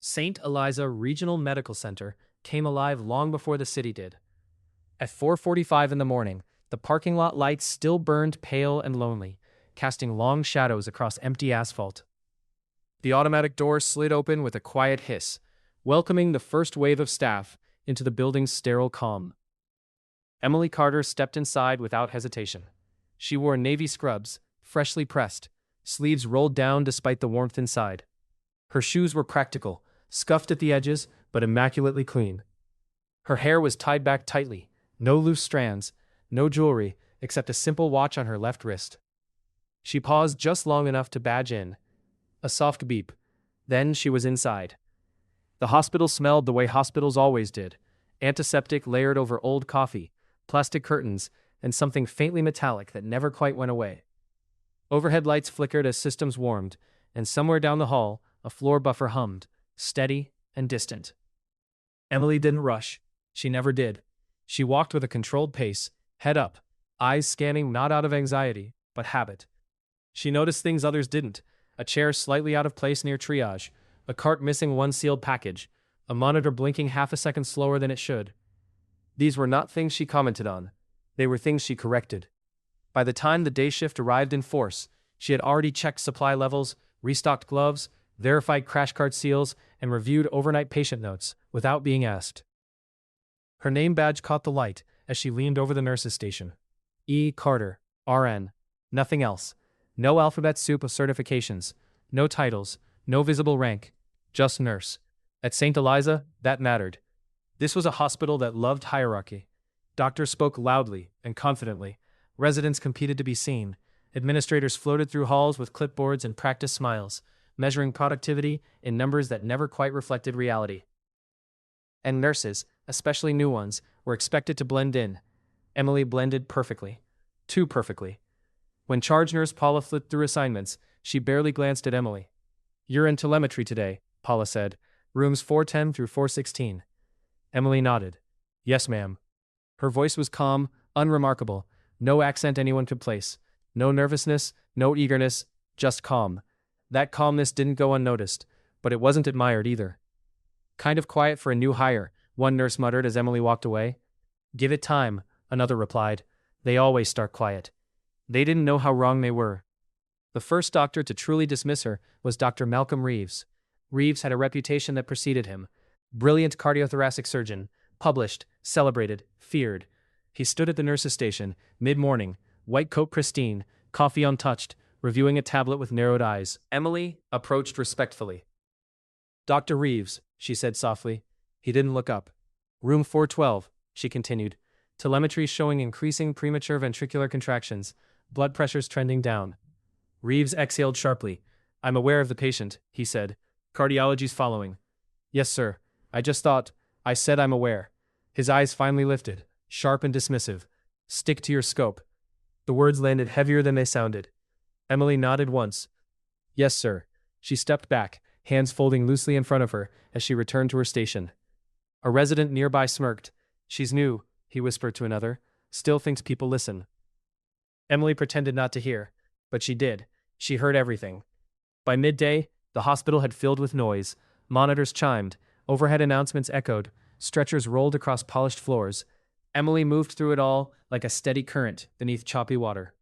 St. Eliza Regional Medical Center came alive long before the city did. At 4:45 in the morning, the parking lot lights still burned pale and lonely, casting long shadows across empty asphalt. The automatic door slid open with a quiet hiss, welcoming the first wave of staff into the building's sterile calm. Emily Carter stepped inside without hesitation. She wore navy scrubs, freshly pressed, sleeves rolled down despite the warmth inside. Her shoes were practical, scuffed at the edges, but immaculately clean. Her hair was tied back tightly, no loose strands, no jewelry, except a simple watch on her left wrist. She paused just long enough to badge in. A soft beep. Then she was inside. The hospital smelled the way hospitals always did, antiseptic layered over old coffee, plastic curtains, and something faintly metallic that never quite went away. Overhead lights flickered as systems warmed, and somewhere down the hall, a floor buffer hummed, steady and distant. Emily didn't rush. She never did. She walked with a controlled pace, head up, eyes scanning not out of anxiety, but habit. She noticed things others didn't: a chair slightly out of place near triage, a cart missing one sealed package, a monitor blinking half a second slower than it should. These were not things she commented on. They were things she corrected. By the time the day shift arrived in force, she had already checked supply levels, restocked gloves, verified crash cart seals, and reviewed overnight patient notes without being asked. Her name badge caught the light as she leaned over the nurse's station. E. Carter, RN. Nothing else. No alphabet soup of certifications. No titles. No visible rank. Just nurse. At St. Eliza, that mattered. This was a hospital that loved hierarchy. Doctors spoke loudly and confidently. Residents competed to be seen. Administrators floated through halls with clipboards and practiced smiles, measuring productivity in numbers that never quite reflected reality. And nurses, especially new ones, were expected to blend in. Emily blended perfectly. Too perfectly. When charge nurse Paula flipped through assignments, she barely glanced at Emily. "You're in telemetry today," Paula said. "Rooms 410 through 416. Emily nodded. "Yes, ma'am." Her voice was calm, unremarkable, no accent anyone could place. No nervousness, no eagerness, just calm. That calmness didn't go unnoticed, but it wasn't admired either. "Kind of quiet for a new hire," one nurse muttered as Emily walked away. "Give it time," another replied. "They always start quiet." They didn't know how wrong they were. The first doctor to truly dismiss her was Dr. Malcolm Reeves. Reeves had a reputation that preceded him. Brilliant cardiothoracic surgeon, published, celebrated, feared. He stood at the nurse's station, mid-morning, white coat pristine, coffee untouched, reviewing a tablet with narrowed eyes. Emily approached respectfully. "Dr. Reeves," she said softly. He didn't look up. "Room 412, she continued. Telemetry showing increasing premature ventricular contractions, blood pressures trending down. Reeves exhaled sharply. "I'm aware of the patient," he said. "Cardiology's following." "Yes, sir. I said I'm aware." His eyes finally lifted, sharp and dismissive. "Stick to your scope." The words landed heavier than they sounded. Emily nodded once. "Yes, sir." She stepped back, hands folding loosely in front of her as she returned to her station. A resident nearby smirked. "She's new," he whispered to another. "Still thinks people listen." Emily pretended not to hear, but she did. She heard everything. By midday, the hospital had filled with noise. Monitors chimed, overhead announcements echoed, stretchers rolled across polished floors. Emily moved through it all like a steady current beneath choppy water.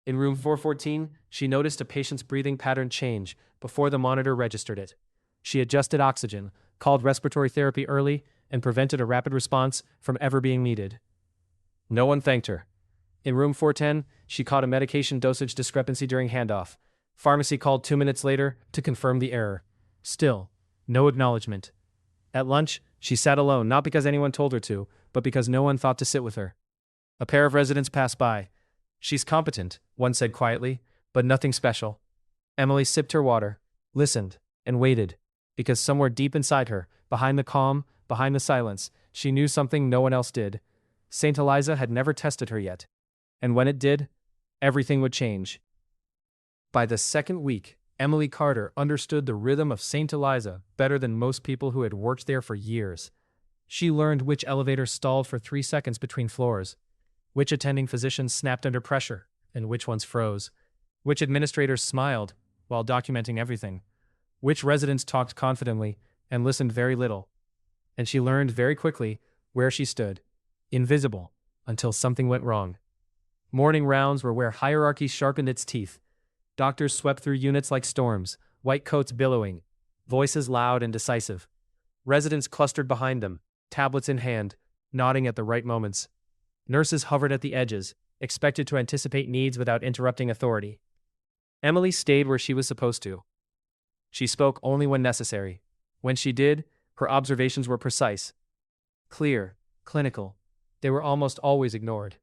In room 414, she noticed a patient's breathing pattern change before the monitor registered it. She adjusted oxygen, called respiratory therapy early, and prevented a rapid response from ever being needed. No one thanked her. In room 410, she caught a medication dosage discrepancy during handoff. Pharmacy called 2 minutes later to confirm the error. Still, no acknowledgement. At lunch, she sat alone, not because anyone told her to, but because no one thought to sit with her. A pair of residents passed by. "She's competent," one said quietly, "but nothing special." Emily sipped her water, listened, and waited, because somewhere deep inside her, behind the calm, behind the silence, she knew something no one else did. St. Eliza had never tested her yet. And when it did, everything would change. By the second week, Emily Carter understood the rhythm of St. Eliza better than most people who had worked there for years. She learned which elevators stalled for 3 seconds between floors, which attending physicians snapped under pressure, and which ones froze, which administrators smiled while documenting everything, which residents talked confidently and listened very little. And she learned very quickly where she stood, invisible, until something went wrong. Morning rounds were where hierarchy sharpened its teeth. Doctors swept through units like storms, white coats billowing, voices loud and decisive. Residents clustered behind them, tablets in hand, nodding at the right moments. Nurses hovered at the edges, expected to anticipate needs without interrupting authority. Emily stayed where she was supposed to. She spoke only when necessary. When she did, her observations were precise, clear, clinical. They were almost always ignored.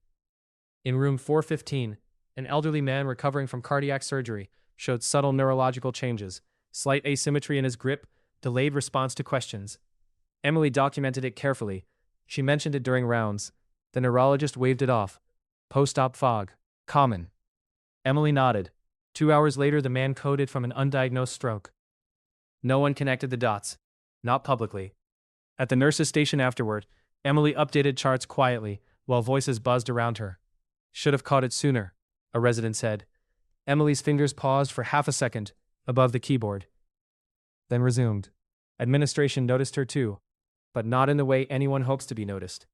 In room 415, an elderly man recovering from cardiac surgery showed subtle neurological changes, slight asymmetry in his grip, delayed response to questions. Emily documented it carefully. She mentioned it during rounds. The neurologist waved it off. Post-op fog. Common. Emily nodded. 2 hours later, the man coded from an undiagnosed stroke. No one connected the dots. Not publicly. At the nurse's station afterward, Emily updated charts quietly, while voices buzzed around her. Should have caught it sooner, a resident said. Emily's fingers paused for half a second, above the keyboard. Then resumed. Administration noticed her too, but not in the way anyone hopes to be noticed.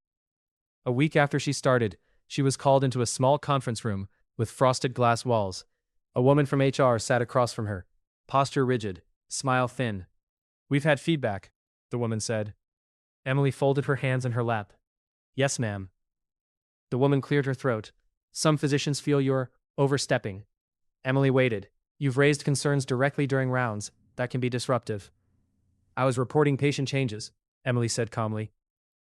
A week after she started, she was called into a small conference room with frosted glass walls. A woman from HR sat across from her, posture rigid, smile thin. We've had feedback, the woman said. Emily folded her hands in her lap. Yes, ma'am. The woman cleared her throat. Some physicians feel you're overstepping. Emily waited. You've raised concerns directly during rounds. That can be disruptive. I was reporting patient changes, Emily said calmly.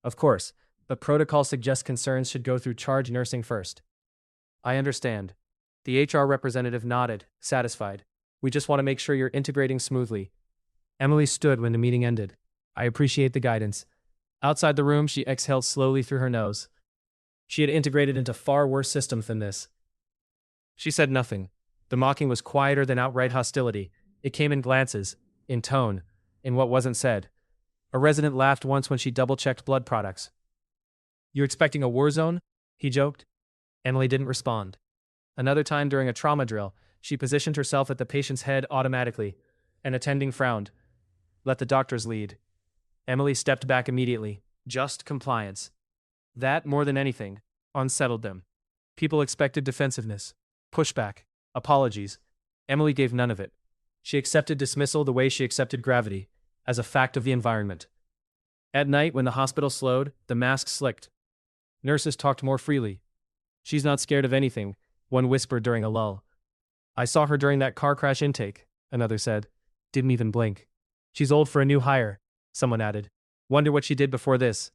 Of course, but protocol suggests concerns should go through charge nursing first. I understand. The HR representative nodded, satisfied. We just want to make sure you're integrating smoothly. Emily stood when the meeting ended. I appreciate the guidance. Outside the room, she exhaled slowly through her nose. She had integrated into far worse systems than this. She said nothing. The mocking was quieter than outright hostility. It came in glances, in tone, in what wasn't said. A resident laughed once when she double-checked blood products. You expecting a war zone? He joked. Emily didn't respond. Another time during a trauma drill, she positioned herself at the patient's head automatically. An attending frowned. Let the doctors lead. Emily stepped back immediately. Just compliance. That, more than anything, unsettled them. People expected defensiveness, pushback, apologies. Emily gave none of it. She accepted dismissal the way she accepted gravity, as a fact of the environment. At night, when the hospital slowed, the masks slicked. Nurses talked more freely. She's not scared of anything, one whispered during a lull. I saw her during that car crash intake, another said. Didn't even blink. She's old for a new hire, someone added. Wonder what she did before this.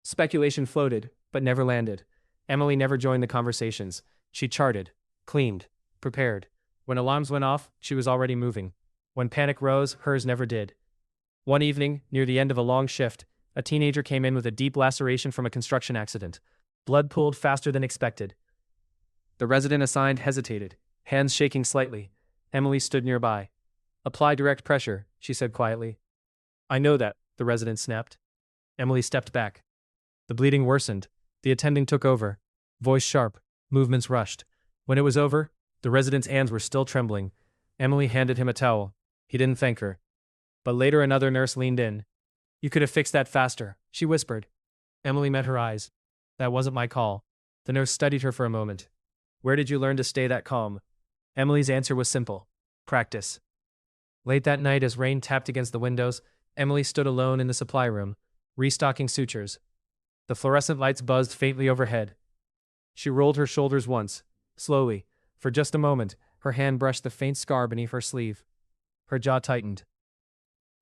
Speculation floated, but never landed. Emily never joined the conversations. She charted, cleaned, prepared. When alarms went off, she was already moving. When panic rose, hers never did. One evening, near the end of a long shift, a teenager came in with a deep laceration from a construction accident. Blood pooled faster than expected. The resident assigned hesitated, hands shaking slightly. Emily stood nearby. Apply direct pressure, she said quietly. I know that, the resident snapped. Emily stepped back. The bleeding worsened. The attending took over. Voice sharp, movements rushed. When it was over, the resident's hands were still trembling. Emily handed him a towel. He didn't thank her. But later another nurse leaned in. You could have fixed that faster, she whispered. Emily met her eyes. That wasn't my call. The nurse studied her for a moment. Where did you learn to stay that calm? Emily's answer was simple. Practice. Late that night, as rain tapped against the windows, Emily stood alone in the supply room, restocking sutures. The fluorescent lights buzzed faintly overhead. She rolled her shoulders once, slowly. For just a moment, her hand brushed the faint scar beneath her sleeve. Her jaw tightened.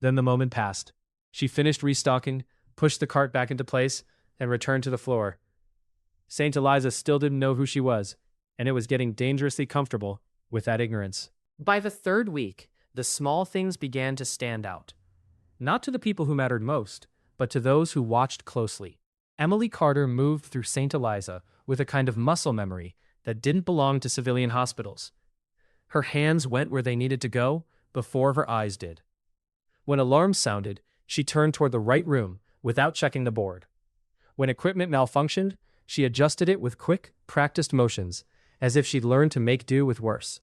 Then the moment passed. She finished restocking, pushed the cart back into place, and returned to the floor. St. Eliza still didn't know who she was, and it was getting dangerously comfortable with that ignorance. By the third week, the small things began to stand out. Not to the people who mattered most, but to those who watched closely. Emily Carter moved through St. Eliza with a kind of muscle memory that didn't belong to civilian hospitals. Her hands went where they needed to go before her eyes did. When alarms sounded, she turned toward the right room without checking the board. When equipment malfunctioned, she adjusted it with quick, practiced motions, as if she'd learned to make do with worse.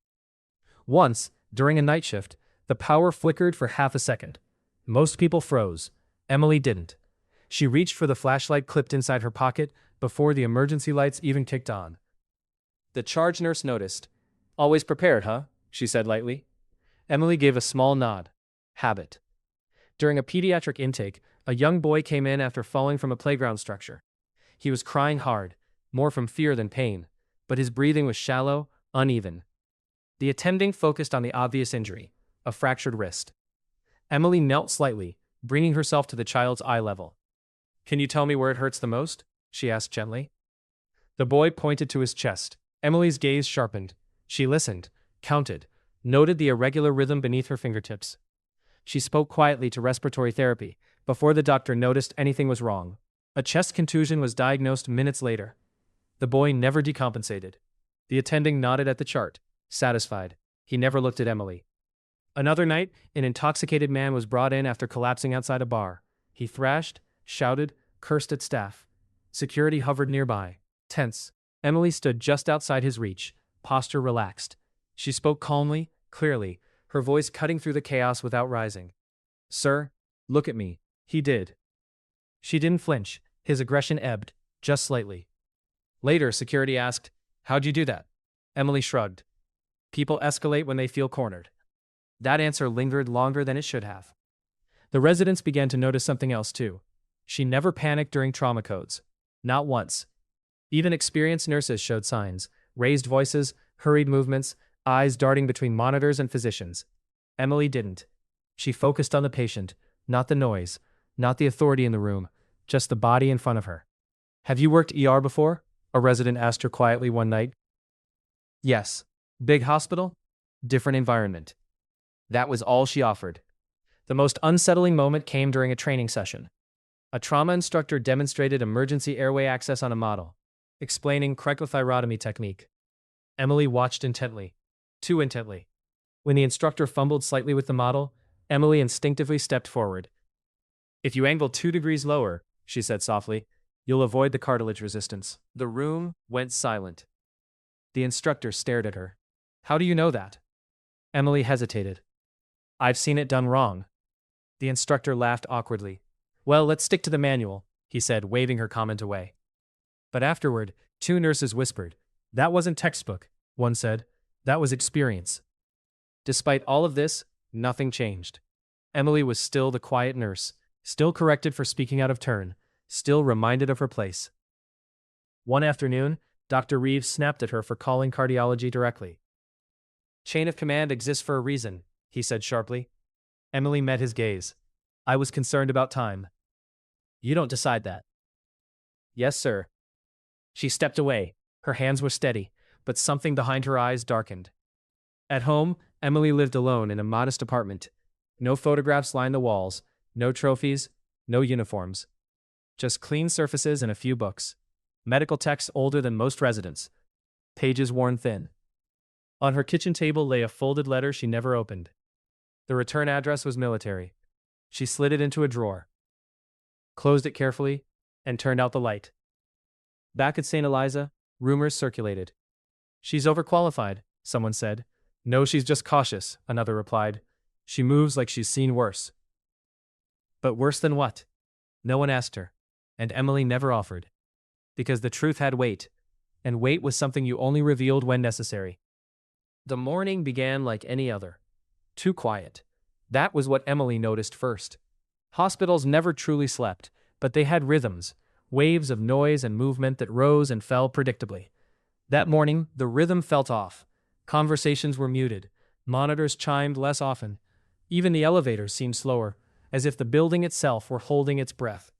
Once, during a night shift, the power flickered for half a second. Most people froze. Emily didn't. She reached for the flashlight clipped inside her pocket before the emergency lights even kicked on. The charge nurse noticed. "Always prepared, huh?" she said lightly. Emily gave a small nod. Habit. During a pediatric intake, a young boy came in after falling from a playground structure. He was crying hard, more from fear than pain, but his breathing was shallow, uneven. The attending focused on the obvious injury, a fractured wrist. Emily knelt slightly, bringing herself to the child's eye level. "Can you tell me where it hurts the most?" she asked gently. The boy pointed to his chest. Emily's gaze sharpened. She listened, counted, noted the irregular rhythm beneath her fingertips. She spoke quietly to respiratory therapy, before the doctor noticed anything was wrong. A chest contusion was diagnosed minutes later. The boy never decompensated. The attending nodded at the chart, satisfied. He never looked at Emily. Another night, an intoxicated man was brought in after collapsing outside a bar. He thrashed, shouted, cursed at staff. Security hovered nearby, tense. Emily stood just outside his reach, posture relaxed. She spoke calmly, clearly, her voice cutting through the chaos without rising. "Sir, look at me." He did. She didn't flinch. His aggression ebbed, just slightly. Later, security asked, "How'd you do that?" Emily shrugged. "People escalate when they feel cornered." That answer lingered longer than it should have. The residents began to notice something else too. She never panicked during trauma codes. Not once. Even experienced nurses showed signs, raised voices, hurried movements, eyes darting between monitors and physicians. Emily didn't. She focused on the patient, not the noise, not the authority in the room, just the body in front of her. "Have you worked ER before?" a resident asked her quietly one night. "Yes. Big hospital? Different environment." That was all she offered. The most unsettling moment came during a training session. A trauma instructor demonstrated emergency airway access on a model, explaining cricothyrotomy technique. Emily watched intently. Too intently. When the instructor fumbled slightly with the model, Emily instinctively stepped forward. "If you angle 2 degrees lower," she said softly, "you'll avoid the cartilage resistance." The room went silent. The instructor stared at her. "How do you know that?" Emily hesitated. "I've seen it done wrong." The instructor laughed awkwardly. "Well, let's stick to the manual," he said, waving her comment away. But afterward, 2 nurses whispered. "That wasn't textbook," one said. "That was experience." Despite all of this, nothing changed. Emily was still the quiet nurse, still corrected for speaking out of turn, still reminded of her place. One afternoon, Dr. Reeves snapped at her for calling cardiology directly. "Chain of command exists for a reason," he said sharply. Emily met his gaze. "I was concerned about time." "You don't decide that." "Yes, sir." She stepped away. Her hands were steady, but something behind her eyes darkened. At home, Emily lived alone in a modest apartment. No photographs lined the walls, no trophies, no uniforms. Just clean surfaces and a few books. Medical texts older than most residents. Pages worn thin. On her kitchen table lay a folded letter she never opened. The return address was military. She slid it into a drawer, closed it carefully, and turned out the light. Back at St. Eliza, rumors circulated. "She's overqualified," someone said. "No, she's just cautious," another replied. "She moves like she's seen worse." But worse than what? No one asked her, and Emily never offered. Because the truth had weight, and weight was something you only revealed when necessary. The morning began like any other. Too quiet. That was what Emily noticed first. Hospitals never truly slept, but they had rhythms, waves of noise and movement that rose and fell predictably. That morning, the rhythm felt off. Conversations were muted. Monitors chimed less often. Even the elevators seemed slower, as if the building itself were holding its breath.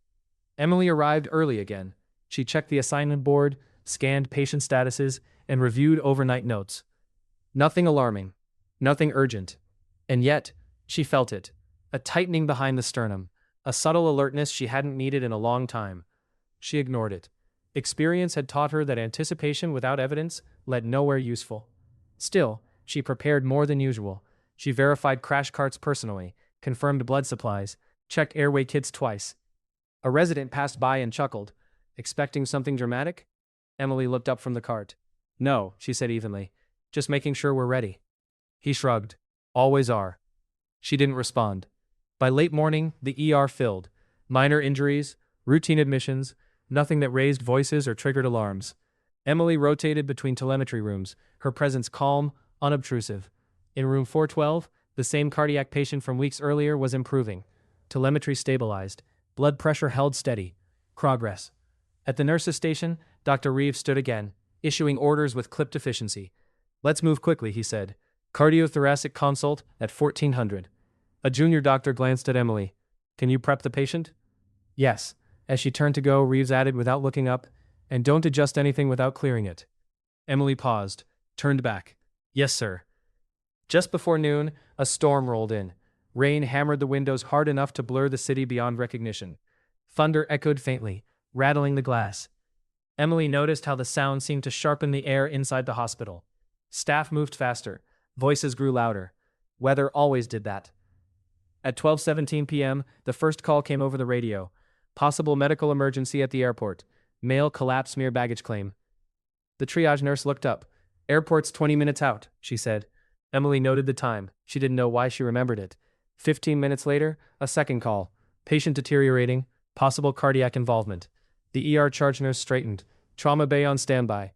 Emily arrived early again. She checked the assignment board, scanned patient statuses, and reviewed overnight notes. Nothing alarming. Nothing urgent. And yet, she felt it. A tightening behind the sternum. A subtle alertness she hadn't needed in a long time. She ignored it. Experience had taught her that anticipation without evidence led nowhere useful. Still, she prepared more than usual. She verified crash carts personally, confirmed blood supplies, checked airway kits twice. A resident passed by and chuckled. "Expecting something dramatic?" Emily looked up from the cart. "No," she said evenly. "Just making sure we're ready." He shrugged. "Always are." She didn't respond. By late morning, the ER filled. Minor injuries, routine admissions, nothing that raised voices or triggered alarms. Emily rotated between telemetry rooms, her presence calm, unobtrusive. In room 412, the same cardiac patient from weeks earlier was improving. Telemetry stabilized. Blood pressure held steady. Progress. At the nurse's station, Dr. Reeves stood again, issuing orders with clipped efficiency. "Let's move quickly," he said. "Cardiothoracic consult at 1400. A junior doctor glanced at Emily. "Can you prep the patient?" "Yes." As she turned to go, Reeves added without looking up, "And don't adjust anything without clearing it." Emily paused, turned back. "Yes, sir." Just before noon, a storm rolled in. Rain hammered the windows hard enough to blur the city beyond recognition. Thunder echoed faintly, rattling the glass. Emily noticed how the sound seemed to sharpen the air inside the hospital. Staff moved faster. Voices grew louder. Weather always did that. At 12:17 p.m., the first call came over the radio. Possible medical emergency at the airport. Male collapse near baggage claim. The triage nurse looked up. "Airport's 20 minutes out," she said. Emily noted the time. She didn't know why she remembered it. 15 minutes later, a second call. Patient deteriorating. Possible cardiac involvement. The ER charge nurse straightened. "Trauma bay on standby."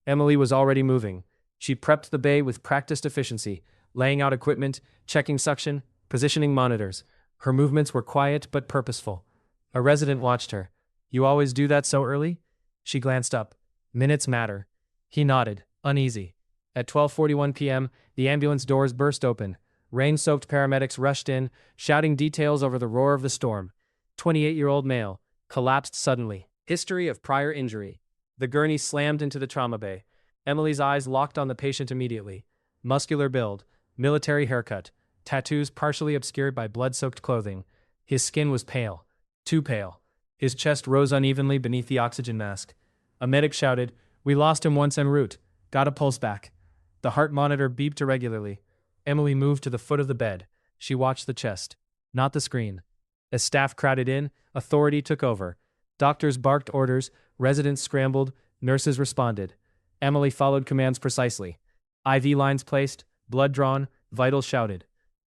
Emily was already moving. She prepped the bay with practiced efficiency, laying out equipment, checking suction, positioning monitors. Her movements were quiet but purposeful. A resident watched her. "You always do that so early?" She glanced up. "Minutes matter." He nodded, uneasy. At 12:41 p.m., the ambulance doors burst open. Rain-soaked paramedics rushed in, shouting details over the roar of the storm. 28-year-old male, collapsed suddenly. History of prior injury. The gurney slammed into the trauma bay. Emily's eyes locked on the patient immediately. Muscular build, military haircut, tattoos partially obscured by blood-soaked clothing. His skin was pale. Too pale. His chest rose unevenly beneath the oxygen mask. A medic shouted, "We lost him once en route. Got a pulse back." The heart monitor beeped irregularly. Emily moved to the foot of the bed. She watched the chest, not the screen. As staff crowded in, authority took over. Doctors barked orders, residents scrambled, nurses responded. Emily followed commands precisely. IV lines placed, blood drawn, vitals shouted.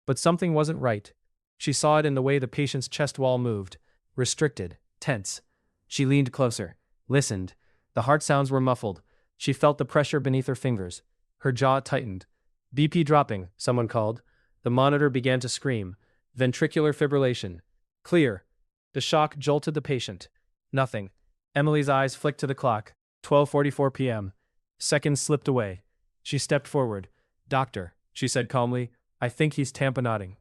But something wasn't right. She saw it in the way the patient's chest wall moved. Restricted, tense. She leaned closer, listened. The heart sounds were muffled. She felt the pressure beneath her fingers. Her jaw tightened. "BP dropping," someone called. The monitor began to scream. Ventricular fibrillation. "Clear." The shock jolted the patient. Nothing. Emily's eyes flicked to the clock. 12:44 p.m. Seconds slipped away. She stepped forward. "Doctor," she said calmly, "I think he's tamponading."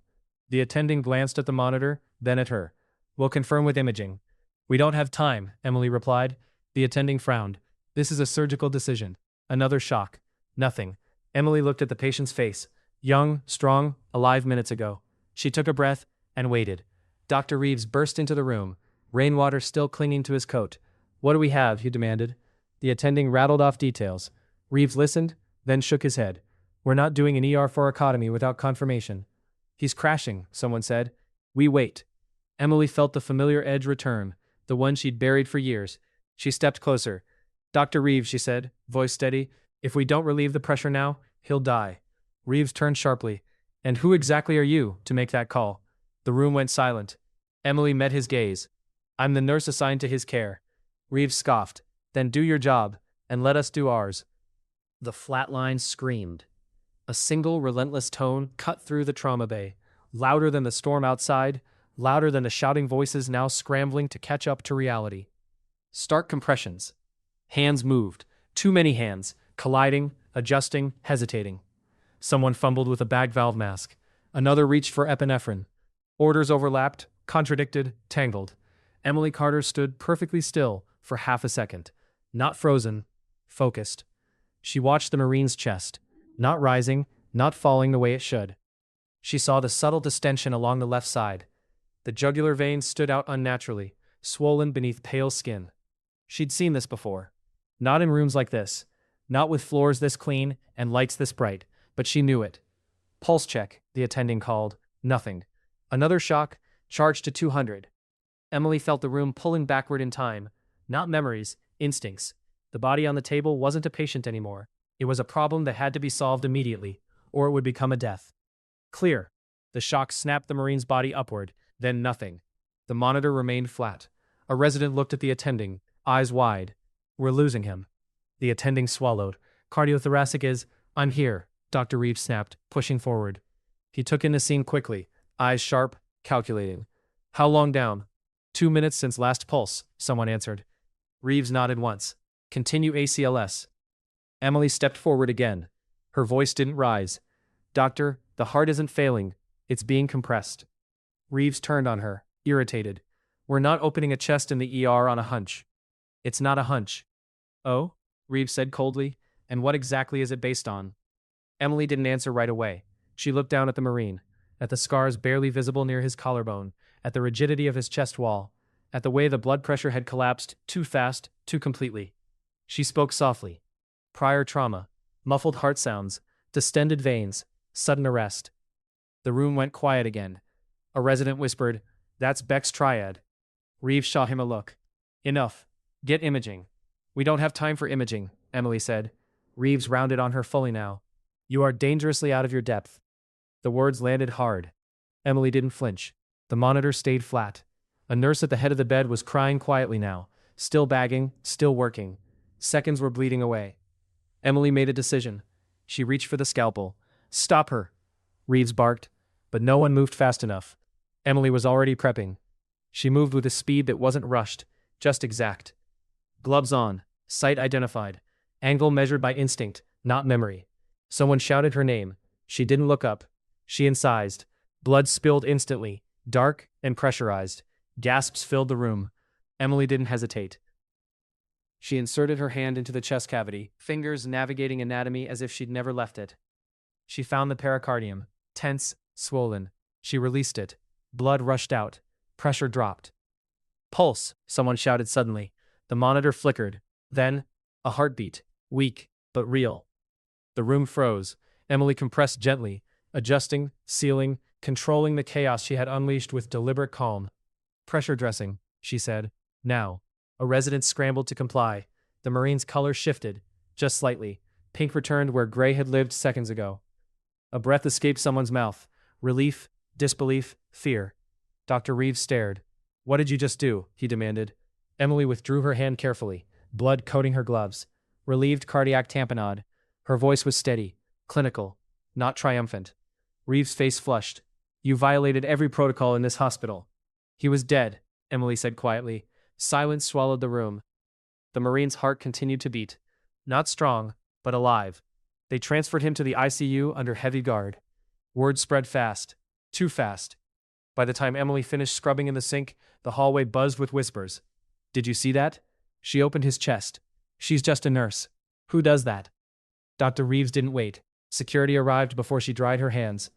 The attending glanced at the monitor, then at her. "We'll confirm with imaging." "We don't have time," Emily replied. The attending frowned. "This is a surgical decision." Another shock. Nothing. Emily looked at the patient's face. Young, strong, alive minutes ago. She took a breath and waited. Dr. Reeves burst into the room, rainwater still clinging to his coat. "What do we have?" he demanded. The attending rattled off details. Reeves listened, then shook his head. "We're not doing an ER thoracotomy without confirmation." "He's crashing," someone said. "We wait." Emily felt the familiar edge return, the one she'd buried for years. She stepped closer. "Dr. Reeves," she said, voice steady, "if we don't relieve the pressure now, he'll die." Reeves turned sharply. "And who exactly are you to make that call?" The room went silent. Emily met his gaze. "I'm the nurse assigned to his care." Reeves scoffed. "Then do your job, and let us do ours." The flatline screamed. A single relentless tone cut through the trauma bay, louder than the storm outside, louder than the shouting voices now scrambling to catch up to reality. Stark compressions. Hands moved. Too many hands, colliding, adjusting, hesitating. Someone fumbled with a bag valve mask. Another reached for epinephrine. Orders overlapped, contradicted, tangled. Emily Carter stood perfectly still for half a second. Not frozen, focused. She watched the Marine's chest, not rising, not falling the way it should. She saw the subtle distension along the left side. The jugular veins stood out unnaturally, swollen beneath pale skin. She'd seen this before. Not in rooms like this. Not with floors this clean and lights this bright, but she knew it. "Pulse check," the attending called. Nothing. Another shock, charged to 200. Emily felt the room pulling backward in time. Not memories, instincts. The body on the table wasn't a patient anymore. It was a problem that had to be solved immediately, or it would become a death. "Clear." The shock snapped the Marine's body upward, then nothing. The monitor remained flat. A resident looked at the attending, eyes wide. We're losing him. The attending swallowed. Cardiothoracic is, I'm here, Dr. Reeves snapped, pushing forward. He took in the scene quickly, eyes sharp, calculating. How long down? 2 minutes since last pulse, someone answered. Reeves nodded once. Continue ACLS. Emily stepped forward again. Her voice didn't rise. Doctor, the heart isn't failing. It's being compressed. Reeves turned on her, irritated. We're not opening a chest in the ER on a hunch. It's not a hunch. Oh? Reeves said coldly. And what exactly is it based on? Emily didn't answer right away. She looked down at the Marine, at the scars barely visible near his collarbone, at the rigidity of his chest wall, at the way the blood pressure had collapsed too fast, too completely. She spoke softly. Prior trauma, muffled heart sounds, distended veins, sudden arrest. The room went quiet again. A resident whispered, That's Beck's triad. Reeves shot him a look. Enough. Get imaging. We don't have time for imaging, Emily said. Reeves rounded on her fully now. You are dangerously out of your depth. The words landed hard. Emily didn't flinch. The monitor stayed flat. A nurse at the head of the bed was crying quietly now, still bagging, still working. Seconds were bleeding away. Emily made a decision. She reached for the scalpel. Stop her, Reeves barked, but no one moved fast enough. Emily was already prepping. She moved with a speed that wasn't rushed, just exact. Gloves on, sight identified, angle measured by instinct, not memory. Someone shouted her name. She didn't look up. She incised. Blood spilled instantly, dark and pressurized. Gasps filled the room. Emily didn't hesitate. She inserted her hand into the chest cavity, fingers navigating anatomy as if she'd never left it. She found the pericardium, tense, swollen. She released it. Blood rushed out. Pressure dropped. Pulse, someone shouted suddenly. The monitor flickered. Then, a heartbeat, weak, but real. The room froze. Emily compressed gently, adjusting, sealing, controlling the chaos she had unleashed with deliberate calm. Pressure dressing, she said. Now. A resident scrambled to comply. The Marine's color shifted, just slightly. Pink returned where gray had lived seconds ago. A breath escaped someone's mouth. Relief, disbelief, fear. Dr. Reeves stared. What did you just do? He demanded. Emily withdrew her hand carefully, blood coating her gloves. Relieved cardiac tamponade. Her voice was steady, clinical, not triumphant. Reeves' face flushed. You violated every protocol in this hospital. He was dead, Emily said quietly. Silence swallowed the room. The Marine's heart continued to beat. Not strong, but alive. They transferred him to the ICU under heavy guard. Word spread fast. Too fast. By the time Emily finished scrubbing in the sink, the hallway buzzed with whispers. Did you see that? She opened his chest. She's just a nurse. Who does that? Dr. Reeves didn't wait. Security arrived before she dried her hands.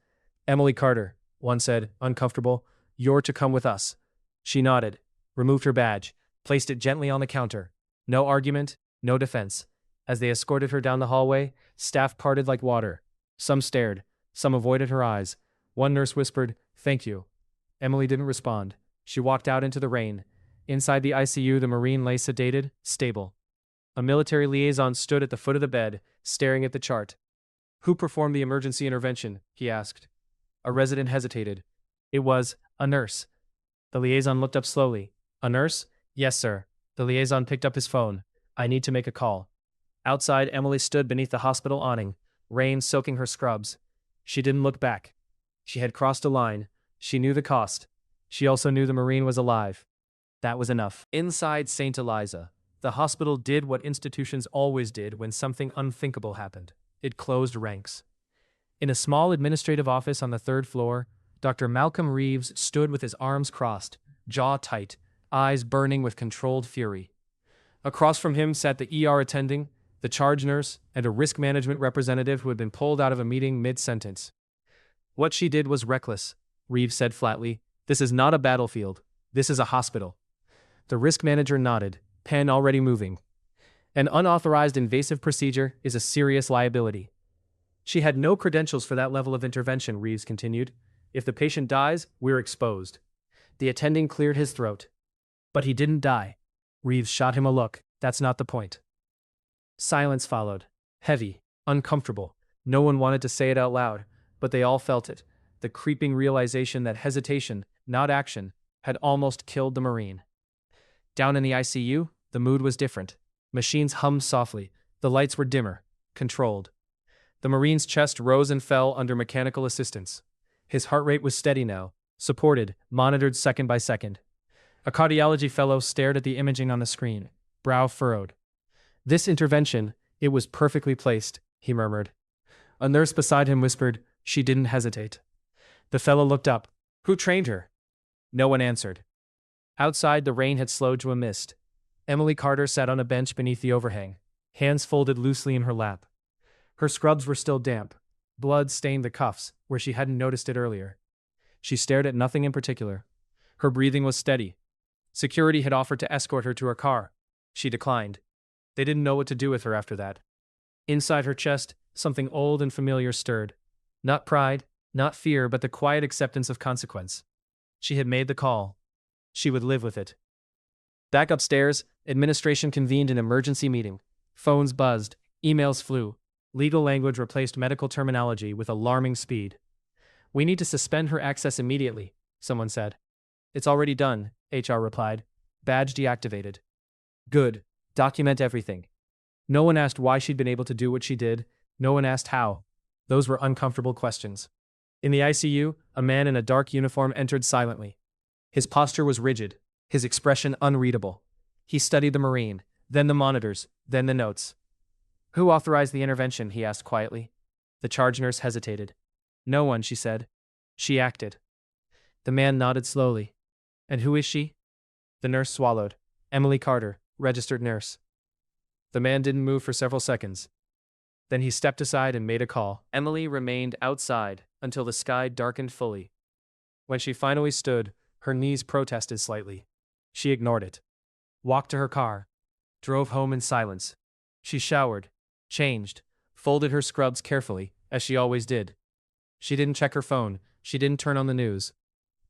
Emily Carter, one said, uncomfortable. You're to come with us. She nodded, removed her badge, placed it gently on the counter. No argument, no defense. As they escorted her down the hallway, staff parted like water. Some stared, some avoided her eyes. One nurse whispered, Thank you. Emily didn't respond. She walked out into the rain. Inside the ICU, the Marine lay sedated, stable. A military liaison stood at the foot of the bed, staring at the chart. Who performed the emergency intervention? He asked. A resident hesitated. It was a nurse. The liaison looked up slowly. A nurse? Yes, sir. The liaison picked up his phone. I need to make a call. Outside, Emily stood beneath the hospital awning, rain soaking her scrubs. She didn't look back. She had crossed a line. She knew the cost. She also knew the Marine was alive. That was enough. Inside St. Eliza, the hospital did what institutions always did when something unthinkable happened. It closed ranks. In a small administrative office on the third floor, Dr. Malcolm Reeves stood with his arms crossed, jaw tight, eyes burning with controlled fury. Across from him sat the ER attending, the charge nurse, and a risk management representative who had been pulled out of a meeting mid-sentence. What she did was reckless, Reeves said flatly. This is not a battlefield. This is a hospital. The risk manager nodded, pen already moving. An unauthorized invasive procedure is a serious liability. She had no credentials for that level of intervention, Reeves continued. If the patient dies, we're exposed. The attending cleared his throat. But he didn't die. Reeves shot him a look. That's not the point. Silence followed. Heavy, uncomfortable. No one wanted to say it out loud, but they all felt it. the creeping realization that hesitation, not action, had almost killed the Marine. Down in the ICU, the mood was different. Machines hummed softly, the lights were dimmer, controlled. The Marine's chest rose and fell under mechanical assistance. His heart rate was steady now, supported, monitored second by second. A cardiology fellow stared at the imaging on the screen, brow furrowed. This intervention, it was perfectly placed, he murmured. A nurse beside him whispered, she didn't hesitate. The fellow looked up. Who trained her? No one answered. Outside, the rain had slowed to a mist. Emily Carter sat on a bench beneath the overhang, hands folded loosely in her lap. Her scrubs were still damp. Blood stained the cuffs, where she hadn't noticed it earlier. She stared at nothing in particular. Her breathing was steady. Security had offered to escort her to her car. She declined. They didn't know what to do with her after that. Inside her chest, something old and familiar stirred. Not pride, not fear, but the quiet acceptance of consequence. She had made the call. She would live with it. Back upstairs, administration convened an emergency meeting. Phones buzzed, emails flew. Legal language replaced medical terminology with alarming speed. We need to suspend her access immediately, someone said. It's already done, HR replied. Badge deactivated. Good. Document everything. No one asked why she'd been able to do what she did. No one asked how. Those were uncomfortable questions. In the ICU, a man in a dark uniform entered silently. His posture was rigid, his expression unreadable. He studied the Marine, then the monitors, then the notes. Who authorized the intervention? He asked quietly. The charge nurse hesitated. No one, she said. She acted. The man nodded slowly. And who is she? The nurse swallowed. Emily Carter, registered nurse. The man didn't move for several seconds. Then he stepped aside and made a call. Emily remained outside until the sky darkened fully. When she finally stood, her knees protested slightly. She ignored it. Walked to her car. Drove home in silence. She showered, changed, folded her scrubs carefully, as she always did. She didn't check her phone. She didn't turn on the news.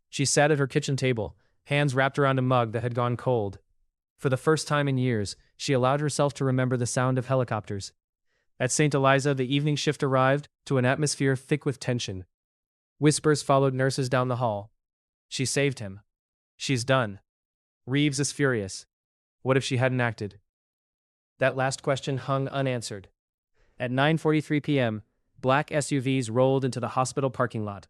She sat at her kitchen table, hands wrapped around a mug that had gone cold. For the first time in years, she allowed herself to remember the sound of helicopters. At St. Eliza, the evening shift arrived, to an atmosphere thick with tension. Whispers followed nurses down the hall. She saved him. She's done. Reeves is furious. What if she hadn't acted? That last question hung unanswered. At 9:43 p.m., black SUVs rolled into the hospital parking lot.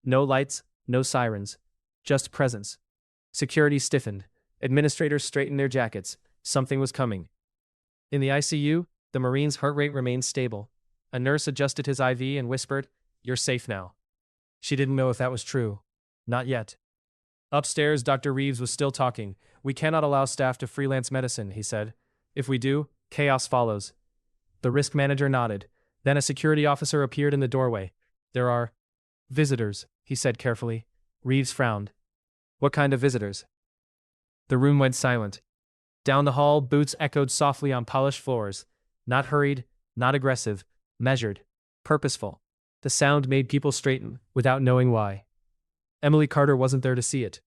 No lights, no sirens. Just presence. Security stiffened. Administrators straightened their jackets. Something was coming. In the ICU, the Marine's heart rate remained stable. A nurse adjusted his IV and whispered, "You're safe now." She didn't know if that was true. Not yet. Upstairs, Dr. Reeves was still talking. We cannot allow staff to freelance medicine, he said. If we do, chaos follows. The risk manager nodded. Then a security officer appeared in the doorway. There are visitors, he said carefully. Reeves frowned. What kind of visitors? The room went silent. Down the hall, boots echoed softly on polished floors. Not hurried, not aggressive, measured, purposeful. The sound made people straighten, without knowing why. Emily Carter wasn't there to see it.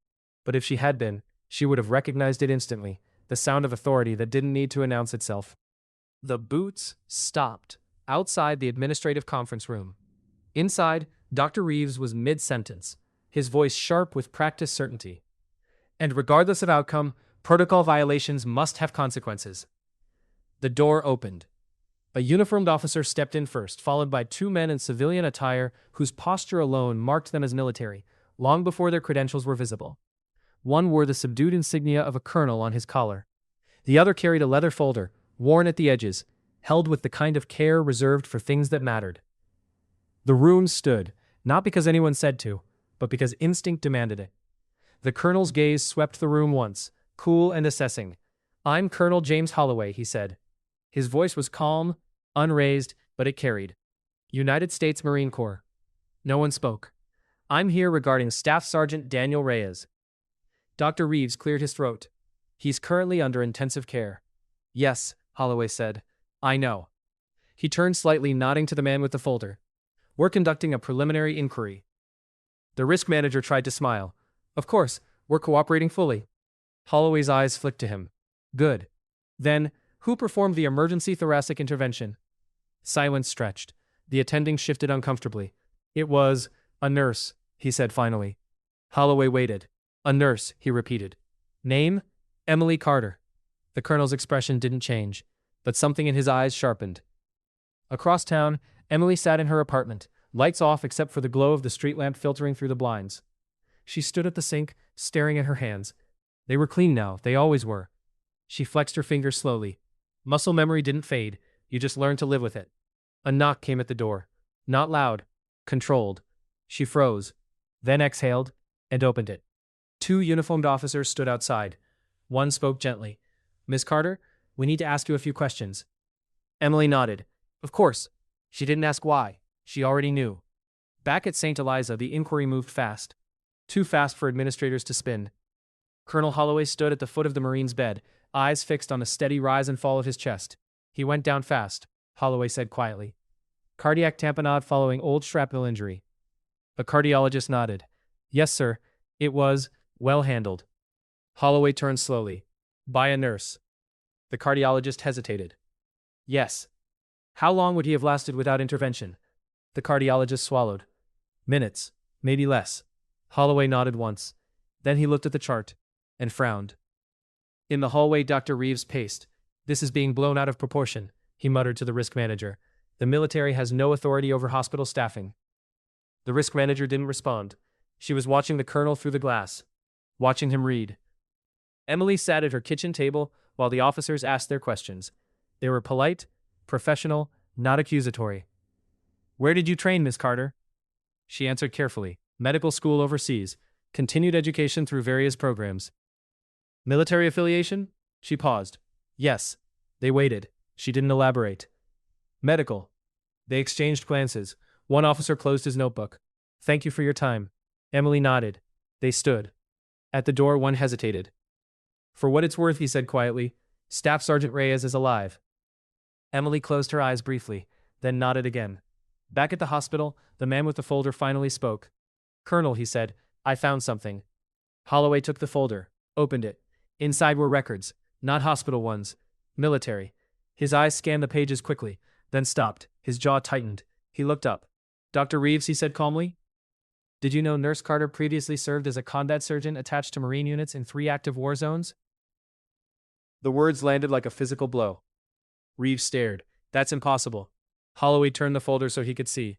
But if she had been, she would have recognized it instantly, the sound of authority that didn't need to announce itself. The boots stopped, outside the administrative conference room. Inside, Dr. Reeves was mid-sentence, his voice sharp with practiced certainty. And regardless of outcome, protocol violations must have consequences. The door opened. A uniformed officer stepped in first, followed by two men in civilian attire whose posture alone marked them as military, long before their credentials were visible. One wore the subdued insignia of a colonel on his collar. The other carried a leather folder, worn at the edges, held with the kind of care reserved for things that mattered. The room stood, not because anyone said to, but because instinct demanded it. The colonel's gaze swept the room once, cool and assessing. "I'm Colonel James Holloway," he said. His voice was calm, unraised, but it carried. "United States Marine Corps." No one spoke. "I'm here regarding Staff Sergeant Daniel Reyes." Dr. Reeves cleared his throat. "He's currently under intensive care." "Yes," Holloway said. "I know." He turned slightly, nodding to the man with the folder. "We're conducting a preliminary inquiry." The risk manager tried to smile. "Of course, we're cooperating fully." Holloway's eyes flicked to him. "Good. Then, who performed the emergency thoracic intervention?" Silence stretched. The attending shifted uncomfortably. "It was a nurse," he said finally. Holloway waited. A nurse, he repeated. Name? Emily Carter. The colonel's expression didn't change, but something in his eyes sharpened. Across town, Emily sat in her apartment, lights off except for the glow of the street lamp filtering through the blinds. She stood at the sink, staring at her hands. They were clean now, they always were. She flexed her fingers slowly. Muscle memory didn't fade, you just learned to live with it. A knock came at the door. Not loud, controlled. She froze, then exhaled, and opened it. Two uniformed officers stood outside. One spoke gently. Miss Carter, we need to ask you a few questions. Emily nodded. Of course. She didn't ask why. She already knew. Back at St. Eliza, the inquiry moved fast. Too fast for administrators to spin. Colonel Holloway stood at the foot of the Marine's bed, eyes fixed on the steady rise and fall of his chest. He went down fast, Holloway said quietly. Cardiac tamponade following old shrapnel injury. The cardiologist nodded. Yes, sir. It was well handled. Holloway turned slowly. By a nurse. The cardiologist hesitated. Yes. How long would he have lasted without intervention? The cardiologist swallowed. Minutes, maybe less. Holloway nodded once. Then he looked at the chart and frowned. In the hallway, Dr. Reeves paced. This is being blown out of proportion, he muttered to the risk manager. The military has no authority over hospital staffing. The risk manager didn't respond. She was watching the colonel through the glass, watching him read. Emily sat at her kitchen table while the officers asked their questions. They were polite, professional, not accusatory. Where did you train, Miss Carter? She answered carefully. Medical school overseas. Continued education through various programs. Military affiliation? She paused. Yes. They waited. She didn't elaborate. Medical. They exchanged glances. One officer closed his notebook. Thank you for your time. Emily nodded. They stood. At the door, one hesitated. For what it's worth, he said quietly, Staff Sergeant Reyes is alive. Emily closed her eyes briefly, then nodded again. Back at the hospital, the man with the folder finally spoke. Colonel, he said, I found something. Holloway took the folder, opened it. Inside were records, not hospital ones, military. His eyes scanned the pages quickly, then stopped. His jaw tightened. He looked up. Dr. Reeves, he said calmly. Did you know Nurse Carter previously served as a combat surgeon attached to Marine units in 3 active war zones? The words landed like a physical blow. Reeves stared. That's impossible. Holloway turned the folder so he could see.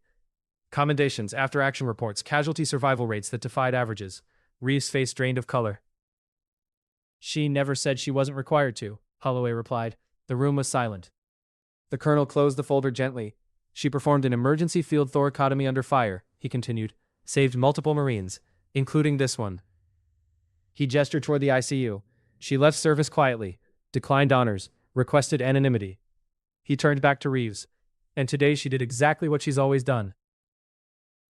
Commendations, after-action reports, casualty survival rates that defied averages. Reeves' face drained of color. She never said she wasn't required to, Holloway replied. The room was silent. The colonel closed the folder gently. She performed an emergency field thoracotomy under fire, he continued. Saved multiple Marines, including this one. He gestured toward the ICU. She left service quietly, declined honors, requested anonymity. He turned back to Reeves. And today she did exactly what she's always done.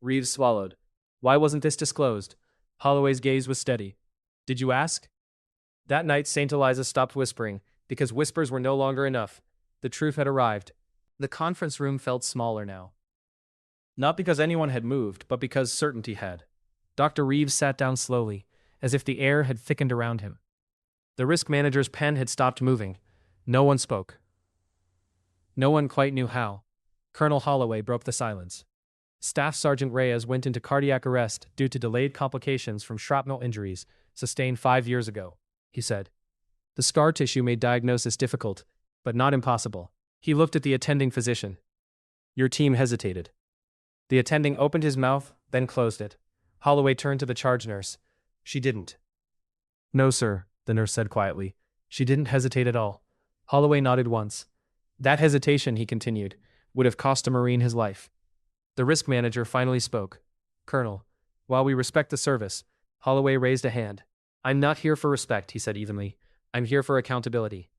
Reeves swallowed. Why wasn't this disclosed? Holloway's gaze was steady. Did you ask? That night, St. Eliza stopped whispering, because whispers were no longer enough. The truth had arrived. The conference room felt smaller now. Not because anyone had moved, but because certainty had. Dr. Reeves sat down slowly, as if the air had thickened around him. The risk manager's pen had stopped moving. No one spoke. No one quite knew how. Colonel Holloway broke the silence. Staff Sergeant Reyes went into cardiac arrest due to delayed complications from shrapnel injuries sustained 5 years ago, he said. The scar tissue made diagnosis difficult, but not impossible. He looked at the attending physician. Your team hesitated. The attending opened his mouth, then closed it. Holloway turned to the charge nurse. She didn't. No, sir, the nurse said quietly. She didn't hesitate at all. Holloway nodded once. That hesitation, he continued, would have cost a Marine his life. The risk manager finally spoke. Colonel, while we respect the service, Holloway raised a hand. I'm not here for respect, he said evenly. I'm here for accountability.